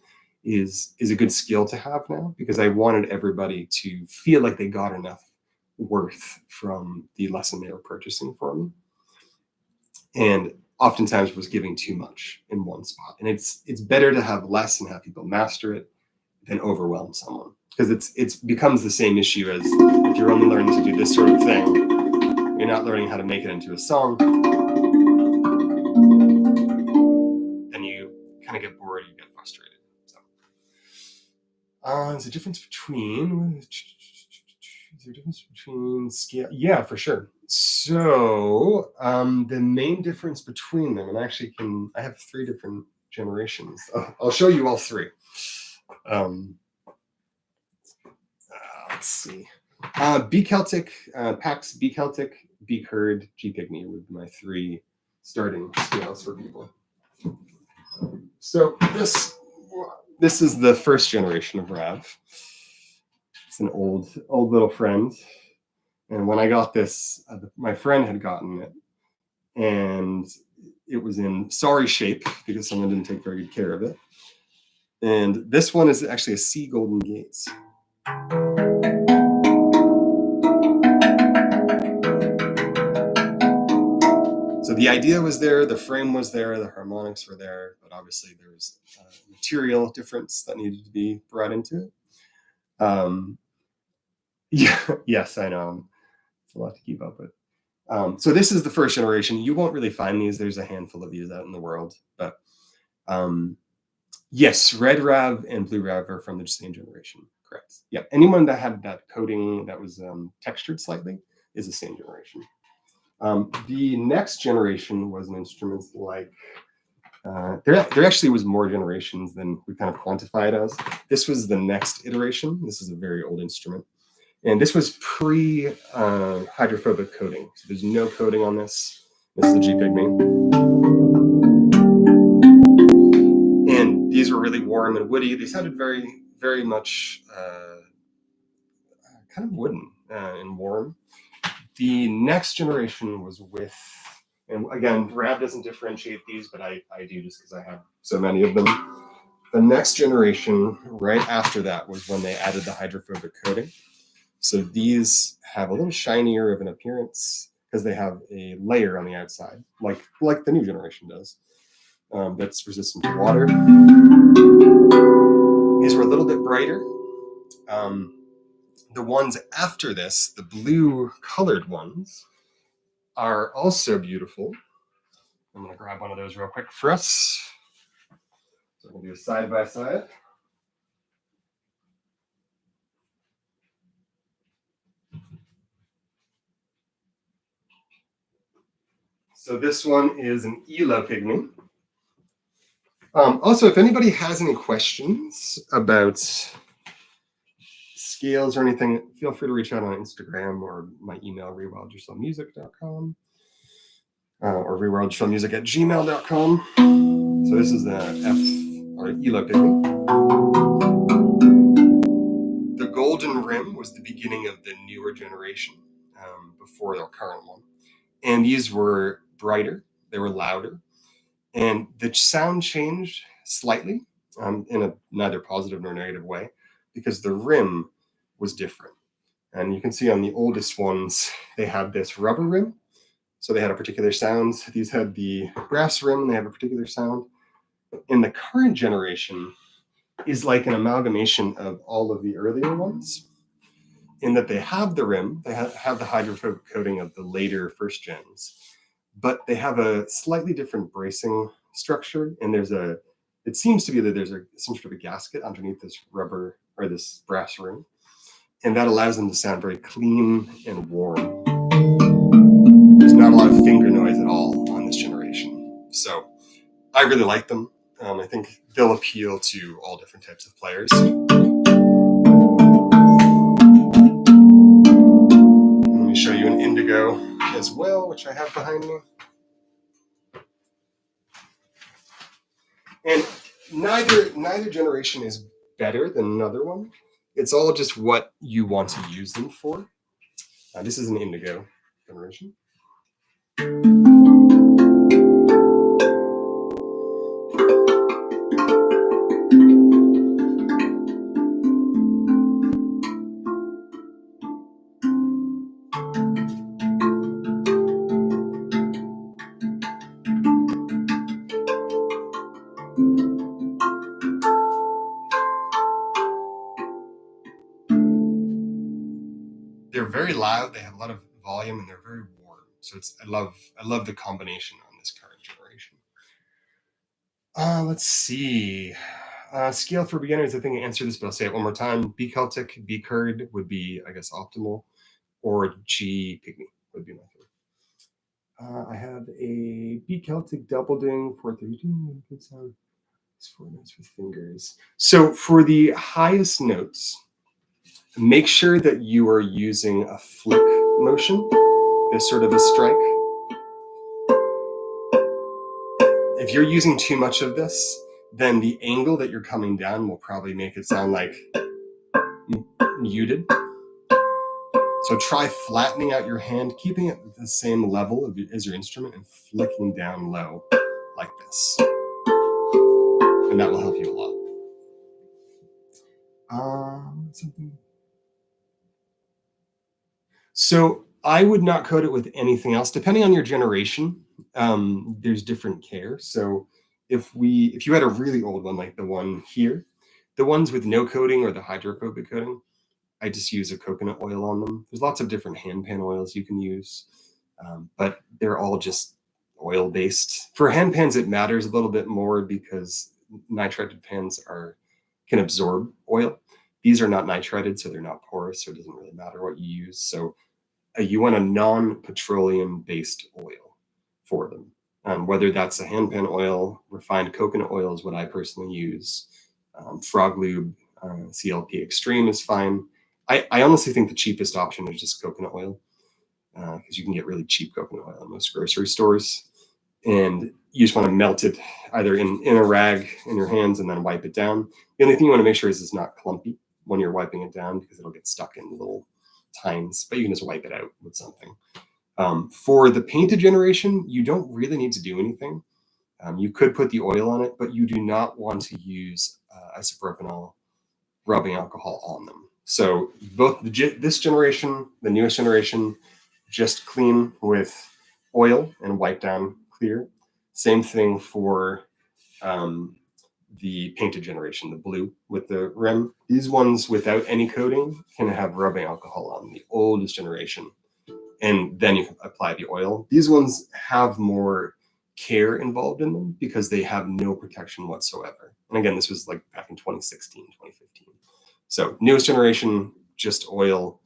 is a good skill to have now, because I wanted everybody to feel like they got enough worth from the lesson they were purchasing for me. And oftentimes was giving too much in one spot. And it's better to have less and have people master it than overwhelm someone, because it becomes the same issue as if you're only learning to do this sort of thing, you're not learning how to make it into a song, then you kind of get bored, you get frustrated. So there's a difference between scale. Yeah, for sure. So the main difference between them, and actually I have 3 different generations. I'll show you all 3. Let's see. B Celtic, Pax, B Celtic, B Kurd, G Pygmy would be my 3 starting scales for people. So this is the first generation of Rav. It's an old little friend. And when I got this, my friend had gotten it, and it was in sorry shape because someone didn't take very good care of it. And this one is actually a C Golden Gates. So the idea was there, the frame was there, the harmonics were there, but obviously there was a material difference that needed to be brought into it. Yeah, yes, I know. It's a lot to keep up with. So this is the first generation. You won't really find these. There's a handful of these out in the world. But yes, red Rav and blue Rav are from the same generation. Correct. Yeah. Anyone that had that coating that was textured slightly is the same generation. The next generation was an instrument like, there actually was more generations than we kind of quantify it as. This was the next iteration. This is a very old instrument. And this was pre-hydrophobic coating. So there's no coating on this. This is a G Pygmy. And these were really warm and woody. They sounded very, very much kind of wooden and warm. The next generation was with, and again, Rav doesn't differentiate these, but I do just because I have so many of them. The next generation, right after that, was when they added the hydrophobic coating. So these have a little shinier of an appearance because they have a layer on the outside, like the new generation does, that's resistant to water. These were a little bit brighter. The ones after this, the blue colored ones, are also beautiful. I'm going to grab one of those real quick for us. So we'll do a side by side. So this one is an Elo Pygmy. Also, if anybody has any questions about scales or anything, feel free to reach out on Instagram or my email, rewildyoursoulmusic.com, or rewildyoursoulmusic@gmail.com. So this is the F or Elo Pygmy. The golden rim was the beginning of the newer generation, before the current one. And these were brighter, they were louder, and the sound changed slightly, in a neither positive nor negative way, because the rim was different. And you can see on the oldest ones, they had this rubber rim, so they had a particular sound. These had the brass rim, and they have a particular sound. In the current generation is like an amalgamation of all of the earlier ones, in that they have the rim, they have the hydrophobic coating of the later first gens, but they have a slightly different bracing structure. And it seems to be that there's some sort of a gasket underneath this rubber or this brass ring. And that allows them to sound very clean and warm. There's not a lot of finger noise at all on this generation. So I really like them. I think they'll appeal to all different types of players. Let me show you an indigo as well, which I have behind me. And neither generation is better than another one. It's all just what you want to use them for. This is an indigo generation. They're very loud. They have a lot of volume, and they're very warm. So I love the combination on this current generation. Let's see. Scale for beginners. I think I answered this, but I'll say it one more time. B Celtic, B Kurd would be, I guess, optimal, or G Pygmy would be my favorite. I have a B Celtic double ding 432. Good sound. It's 4 notes with fingers. So for the highest notes, make sure that you are using a flick motion, this sort of a strike. If you're using too much of this, then the angle that you're coming down will probably make it sound like muted. So try flattening out your hand, keeping it at the same level as your instrument, and flicking down low like this. And that will help you a lot. So I would not coat it with anything else. Depending on your generation, there's different care. So if you had a really old one like the one here, the ones with no coating or the hydrophobic coating, I just use a coconut oil on them. There's lots of different handpan oils you can use, but they're all just oil-based. For handpans, it matters a little bit more because nitrided pans can absorb oil. These are not nitrided, so they're not porous, so it doesn't really matter what you use. So you want a non-petroleum-based oil for them. Whether that's a handpan oil, refined coconut oil is what I personally use. Frog Lube, CLP Extreme is fine. I honestly think the cheapest option is just coconut oil, because you can get really cheap coconut oil in most grocery stores. And you just want to melt it either in a rag in your hands and then wipe it down. The only thing you want to make sure is it's not clumpy when you're wiping it down, because it'll get stuck in little tines, but you can just wipe it out with something. For the painted generation, you don't really need to do anything. You could put the oil on it, but you do not want to use isopropanol rubbing alcohol on them. So both this generation, the newest generation, just clean with oil and wipe down clear. Same thing for the painted generation, the blue with the rim. These ones without any coating can have rubbing alcohol on, the oldest generation, and then you can apply the oil. These ones have more care involved in them because they have no protection whatsoever. And again, this was like back in 2016, 2015. So newest generation, just oil,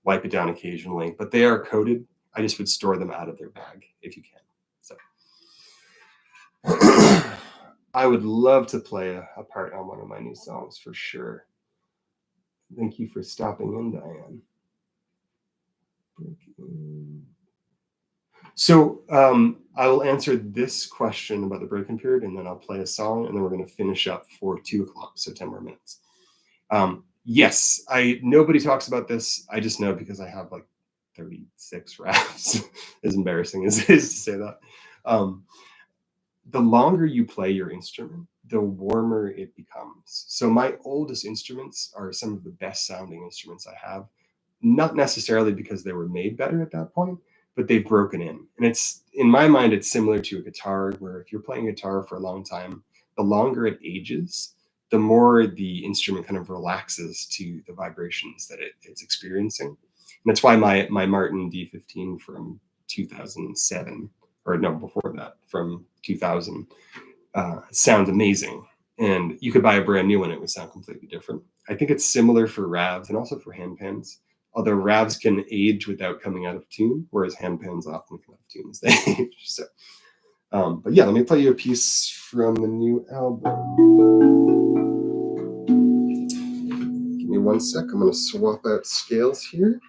wipe it down occasionally, but they are coated. I just would store them out of their bag if you can. So I would love to play a part on one of my new songs for sure. Thank you for stopping in, Diane. So I will answer this question about the break-in period, and then I'll play a song, and then we're going to finish up for 2 o'clock, so 10 more minutes. Yes, nobody talks about this. I just know because I have like 36 raps, as embarrassing as it is to say that. The longer you play your instrument, the warmer it becomes. So my oldest instruments are some of the best sounding instruments I have, not necessarily because they were made better at that point, but they've broken in. And it's, in my mind, it's similar to a guitar, where if you're playing guitar for a long time, the longer it ages, the more the instrument kind of relaxes to the vibrations that it's experiencing. And that's why my Martin D15 from 2007, or no, before that, from 2000, sounds amazing. And you could buy a brand new one, it would sound completely different. I think it's similar for Ravs and also for handpans. although ravs can age without coming out of tune, whereas handpans often come out of tune as they age. So, but yeah, let me play you a piece from the new album. Give me 1 sec. I'm going to swap out scales here.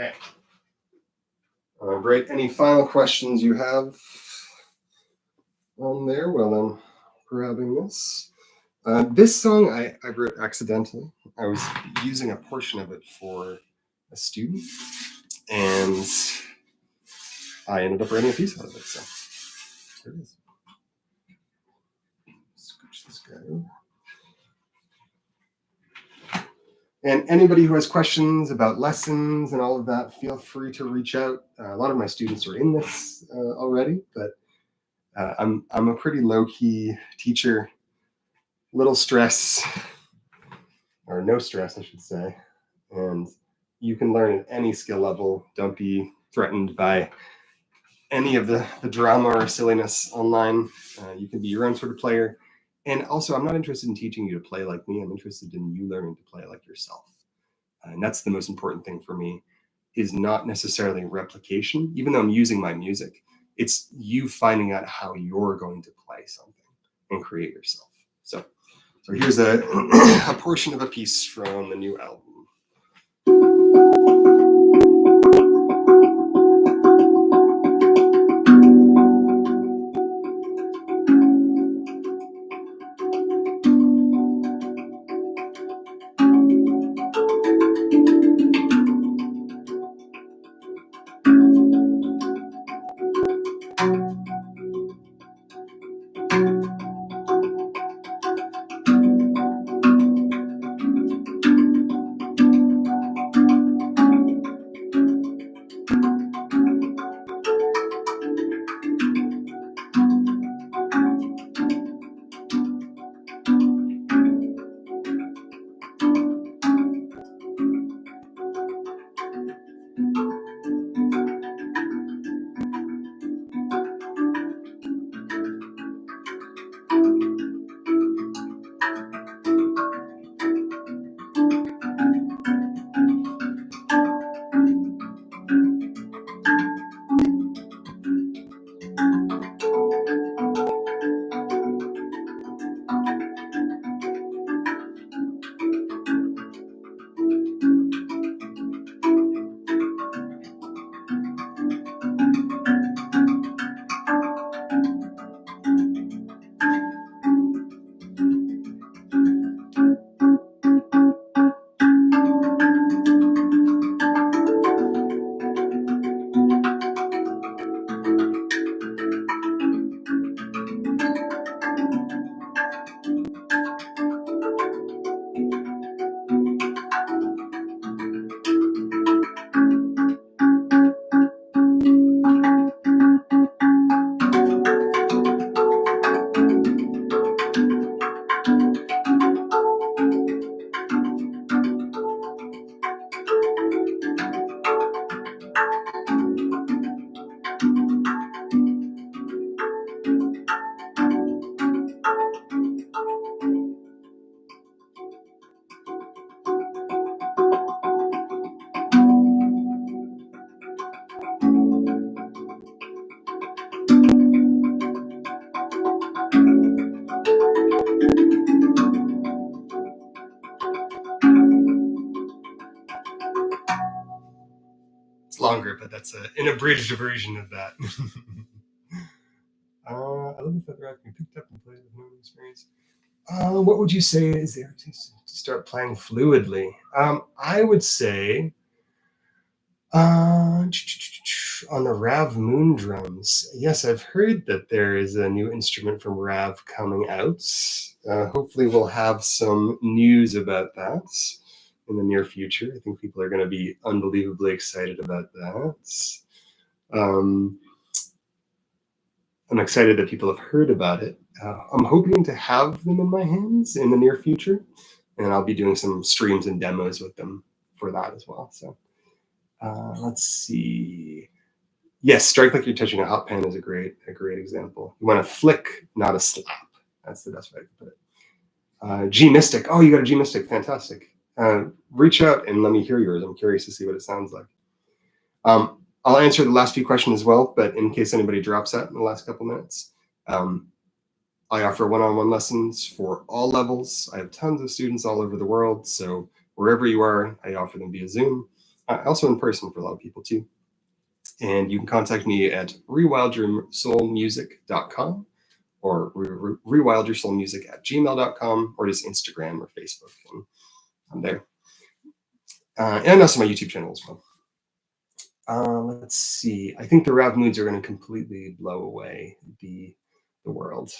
Okay. Great. Any final questions you have on there while I'm grabbing this? This song I wrote accidentally. I was using a portion of it for a student, and I ended up writing a piece out of it. So here it is. Scooch this guy over. And anybody who has questions about lessons and all of that, feel free to reach out. A lot of my students are in this already, but I'm a pretty low-key teacher. Little stress, or no stress, I should say. And you can learn at any skill level. Don't be threatened by any of the drama or silliness online. You can be your own sort of player. And also, I'm not interested in teaching you to play like me. I'm interested in you learning to play like yourself. And that's the most important thing for me, is not necessarily replication. Even though I'm using my music, it's you finding out how you're going to play something and create yourself. So here's a portion of a piece from the new album. Longer, but that's an abridged version of that. I love the fact that can be picked up and played with no experience. What would you say is there to start playing fluidly? I would say on the Rav Moon drums. Yes, I've heard that there is a new instrument from Rav coming out. Hopefully we'll have some news about that in the near future. I think people are going to be unbelievably excited about that. I'm excited that people have heard about it. I'm hoping to have them in my hands in the near future. and I'll be doing some streams and demos with them for that as well. So let's see. Yes, strike like you're touching a hot pan is a great example. You want to flick, not a slap. That's the best way to put it. G Mystic. Oh, you got a G Mystic. Fantastic. Reach out and let me hear yours. I'm curious to see what it sounds like. I'll answer the last few questions as well, but in case anybody drops out in the last couple minutes, I offer one-on-one lessons for all levels. I have tons of students all over the world, so wherever you are, I offer them via Zoom. Also in person for a lot of people too. And you can contact me at rewildyoursoulmusic.com or rewildyoursoulmusic@gmail.com, or just Instagram or Facebook, and I'm there. And also my YouTube channel as well. Let's see. I think the Rav moods are going to completely blow away the world.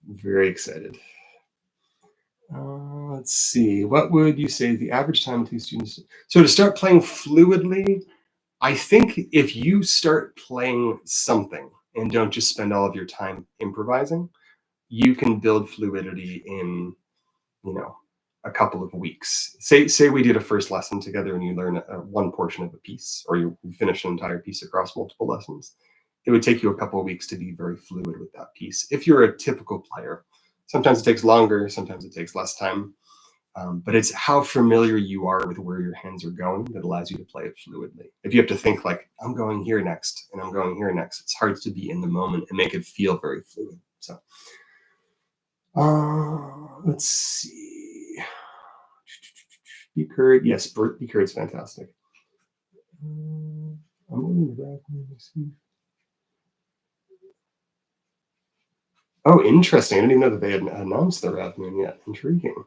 I'm very excited. Let's see. What would you say the average time with these students? So to start playing fluidly, I think if you start playing something and don't just spend all of your time improvising, you can build fluidity in, a couple of weeks. Say we did a first lesson together and you learn one portion of a piece, or you finish an entire piece across multiple lessons. It would take you a couple of weeks to be very fluid with that piece. If you're a typical player, sometimes it takes longer, sometimes it takes less time. But it's how familiar you are with where your hands are going that allows you to play it fluidly. If you have to think like, I'm going here next and I'm going here next, it's hard to be in the moment and make it feel very fluid. So let's see. Be Heard. Yes, Be Heard is fantastic. Oh, interesting. I didn't even know that they had announced the Rav Moon yet. Intriguing.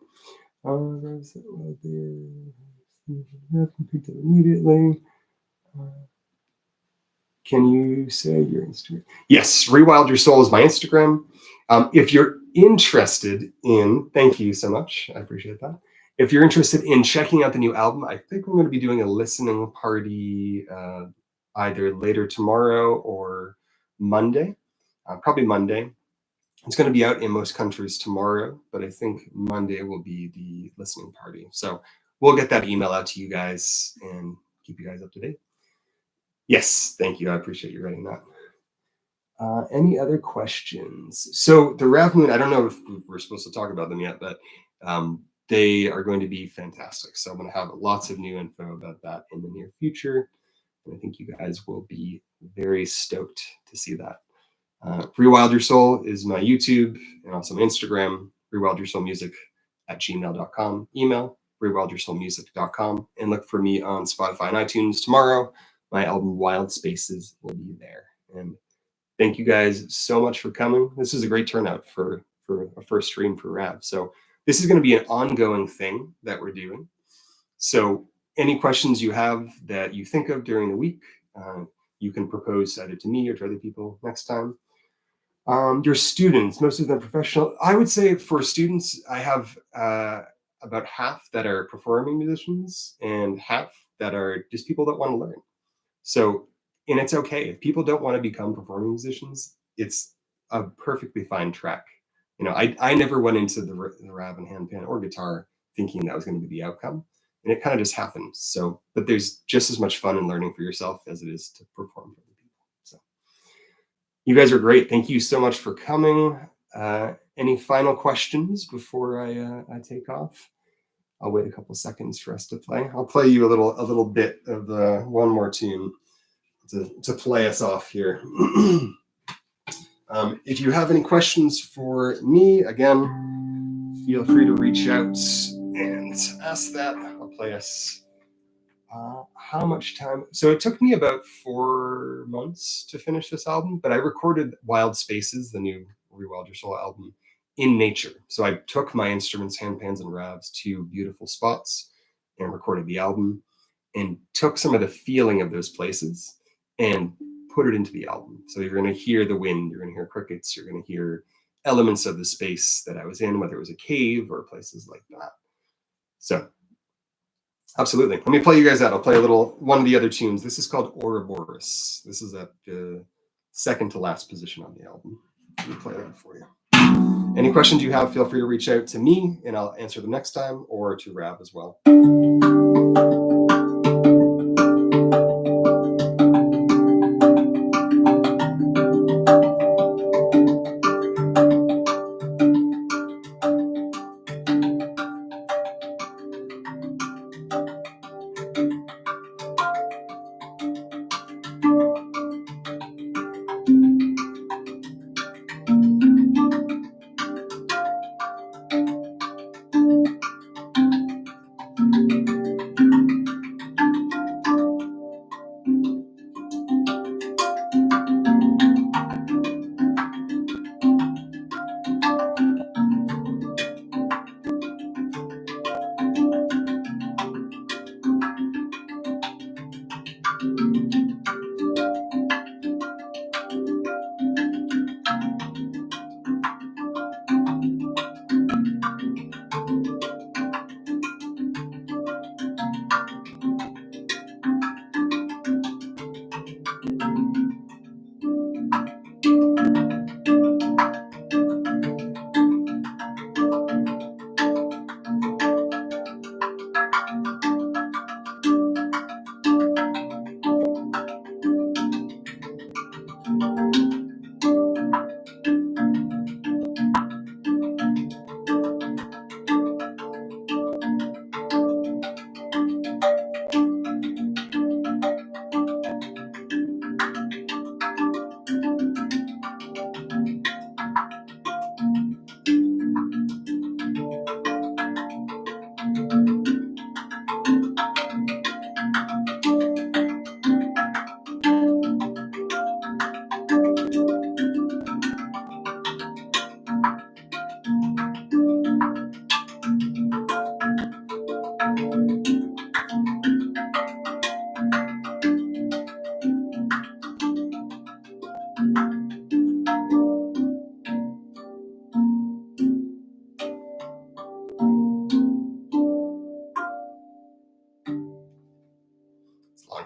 Immediately. Can you say your Instagram? Yes, Rewild Your Soul is my Instagram. If you're interested in, thank you so much. I appreciate that. If you're interested in checking out the new album, I think I'm going to be doing a listening party either later tomorrow or Monday. Probably Monday. It's going to be out in most countries tomorrow, but I think Monday will be the listening party. So we'll get that email out to you guys and keep you guys up to date. Yes, thank you. I appreciate you writing that. Any other questions? So the Rav Moon, I don't know if we're supposed to talk about them yet, but they are going to be fantastic. So I'm going to have lots of new info about that in the near future. And I think you guys will be very stoked to see that. Rewild Your Soul is my YouTube and also my Instagram, rewildyoursoulmusic@gmail.com, email, rewildyoursoulmusic.com, and look for me on Spotify and iTunes tomorrow. My album Wild Spaces will be there. And thank you guys so much for coming. This is a great turnout for a first stream for Rav. So this is going to be an ongoing thing that we're doing. So any questions you have that you think of during the week, you can propose either to me or to other people next time. Your students, most of them professional. I would say for students, I have about half that are performing musicians and half that are just people that want to learn. So, and it's okay. If people don't want to become performing musicians, it's a perfectly fine track. I never went into the Rav and handpan or guitar thinking that was going to be the outcome. And it kind of just happens. So, but there's just as much fun in learning for yourself as it is to perform for other people. So you guys are great. Thank you so much for coming. Any final questions before I take off? I'll wait a couple seconds for us to play. I'll play you a little bit of one more tune to play us off here. If you have any questions for me, again, feel free to reach out and ask that. I'll play us. How much time? So it took me about 4 months to finish this album, but I recorded Wild Spaces, the new Rewild Your Soul album, in nature. So I took my instruments, handpans and ravs, to beautiful spots and recorded the album and took some of the feeling of those places and put it into the album. So you're going to hear the wind, you're going to hear crickets, you're going to hear elements of the space that I was in, whether it was a cave or places like that. So absolutely. Let me play you guys out. I'll play one of the other tunes. This is called Ouroboros. This is at the second to last position on the album. Let me play that for you. Any questions you have, feel free to reach out to me and I'll answer them next time, or to Rav as well.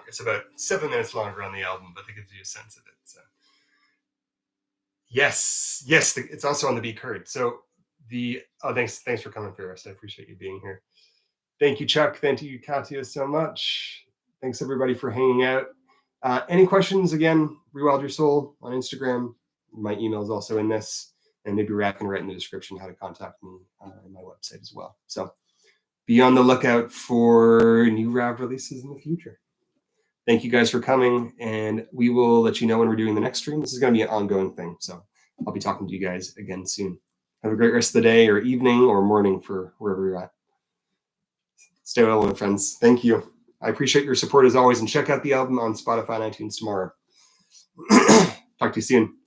It's about 7 minutes longer on the album, but that gives you a sense of it. So yes, it's also on the Be Heard. So thanks for coming, Ferris. I appreciate you being here. Thank you, Chuck. Thank you, Katya, so much. Thanks everybody for hanging out. Any questions? Again, Rewild Your Soul on Instagram. My email is also in this, and maybe Rav can write in the description how to contact me on my website as well. So be on the lookout for new Rav releases in the future. Thank you guys for coming, and we will let you know when we're doing the next stream. This is going to be an ongoing thing, so I'll be talking to you guys again soon. Have a great rest of the day or evening or morning for wherever you're at. Stay well, my friends. Thank you. I appreciate your support as always, and check out the album on Spotify and iTunes tomorrow. Talk to you soon.